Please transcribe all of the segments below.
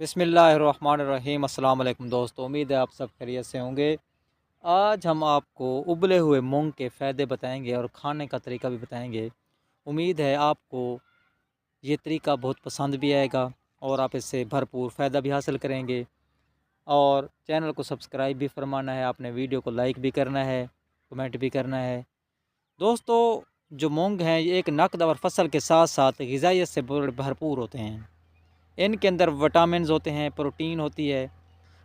बिस्मिल्लाहिर्रहमानिर्रहीम। अस्सलाम वालेकुम दोस्तों, उम्मीद है आप सब खैरियत से होंगे। आज हम आपको उबले हुए मूंग के फ़ायदे बताएंगे और खाने का तरीका भी बताएंगे। उम्मीद है आपको ये तरीका बहुत पसंद भी आएगा और आप इससे भरपूर फ़ायदा भी हासिल करेंगे। और चैनल को सब्सक्राइब भी फरमाना है आपने, वीडियो को लाइक भी करना है, कमेंट भी करना है। दोस्तों, जो मूंग हैं ये एक नकदवर फसल के साथ साथ ग़िज़ाइयत से भरपूर होते हैं। इनके अंदर विटामिन्स होते हैं, प्रोटीन होती है।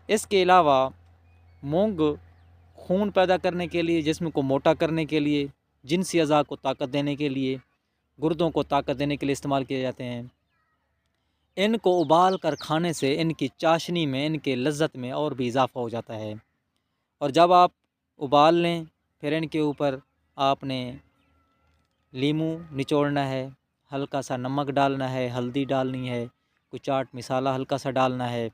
इसके अलावा मूंग खून पैदा करने के लिए, जिस्म को मोटा करने के लिए, जिनसी अज़ा को ताकत देने के लिए, गुर्दों को ताकत देने के लिए इस्तेमाल किए जाते हैं। इनको उबाल कर खाने से इनकी चाशनी में, इनके लज़्ज़त में और भी इजाफ़ा हो जाता है। और जब आप उबाल लें, फिर इनके ऊपर आपने लीमू निचोड़ना है, हल्का सा नमक डालना है, हल्दी डालनी है, कुछ चाट मसाला हल्का सा डालना है।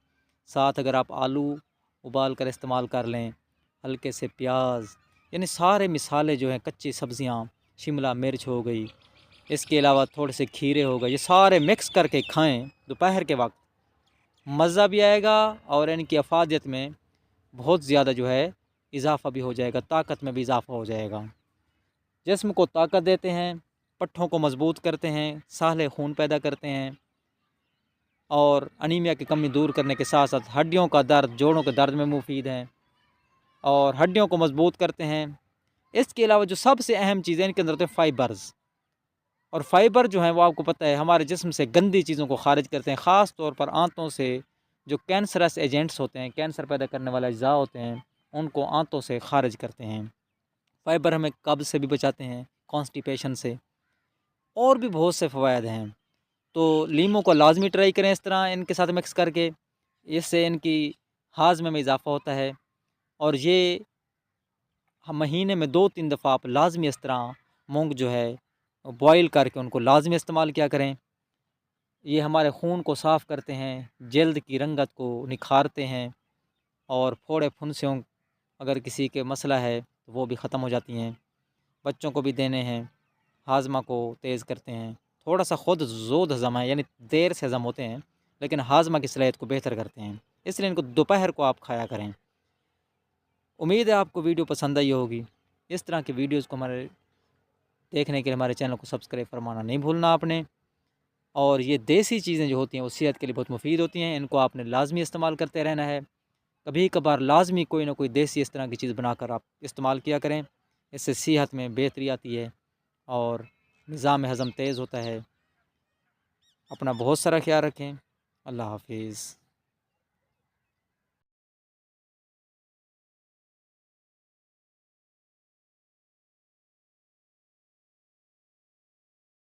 साथ अगर आप आलू उबाल कर इस्तेमाल कर लें, हल्के से प्याज, यानी सारे मसाले जो हैं, कच्ची सब्ज़ियाँ, शिमला मिर्च हो गई, इसके अलावा थोड़े से खीरे हो गए, ये सारे मिक्स करके खाएं दोपहर के वक्त, मज़ा भी आएगा और इनकी अफादियत में बहुत ज़्यादा जो है इजाफ़ा भी हो जाएगा, ताकत में भी इजाफ़ा हो जाएगा। जिस्म को ताकत देते हैं, पट्ठों को मज़बूत करते हैं, साले खून पैदा करते हैं और अनीमिया की कमी दूर करने के साथ साथ हड्डियों का दर्द, जोड़ों के दर्द में मुफीद हैं और हड्डियों को मज़बूत करते हैं। इसके अलावा जो सबसे अहम चीज़ है, इनके अंदर होते हैं फ़ाइबर्स। और फ़ाइबर जो हैं वो आपको पता है हमारे जिस्म से गंदी चीज़ों को ख़ारिज करते हैं, ख़ास तौर पर आंतों से जो कैंसरस एजेंट्स होते हैं, कैंसर पैदा करने वाले अज्जा होते हैं, उनको आंतों से ख़ारिज करते हैं। फ़ाइबर हमें कब्ज़ से भी बचाते हैं, कॉन्स्टिपेशन से, और भी बहुत से फ़वायद हैं। तो लीमू को लाजमी ट्राई करें इस तरह इनके साथ मिक्स करके, इससे इनकी हाजमे में इजाफ़ा होता है। और ये हम महीने में 2-3 दफ़ा आप लाजमी इस तरह मूंग जो है बॉयल करके उनको लाजमी इस्तेमाल किया करें। ये हमारे खून को साफ़ करते हैं, जल्द की रंगत को निखारते हैं और फोड़े फुंसियों अगर किसी के मसला है तो वो भी ख़त्म हो जाती हैं। बच्चों को भी देने हैं, हाजमा को तेज़ करते हैं। थोड़ा सा खुद ज़ोद हज़म है, यानी देर से हज़म होते हैं, लेकिन हाजमा की सलाहियत को बेहतर करते हैं, इसलिए इनको दोपहर को आप खाया करें। उम्मीद है आपको वीडियो पसंद आई होगी। इस तरह की वीडियोज़ को हमारे देखने के लिए हमारे चैनल को सब्सक्राइब फरमाना नहीं भूलना आपने। और ये देसी चीज़ें जो होती हैं वो सेहत के लिए बहुत मुफीद होती हैं, इनको आपने लाजमी इस्तेमाल करते रहना है। कभी कभार लाजमी कोई ना कोई देसी इस तरह की चीज़ बनाकर आप इस्तेमाल किया करें, इससे सेहत में बेहतरी आती है और निज़ाम हज़म तेज़ होता है। अपना बहुत सारा ख्याल रखें। अल्लाह हाफिज़।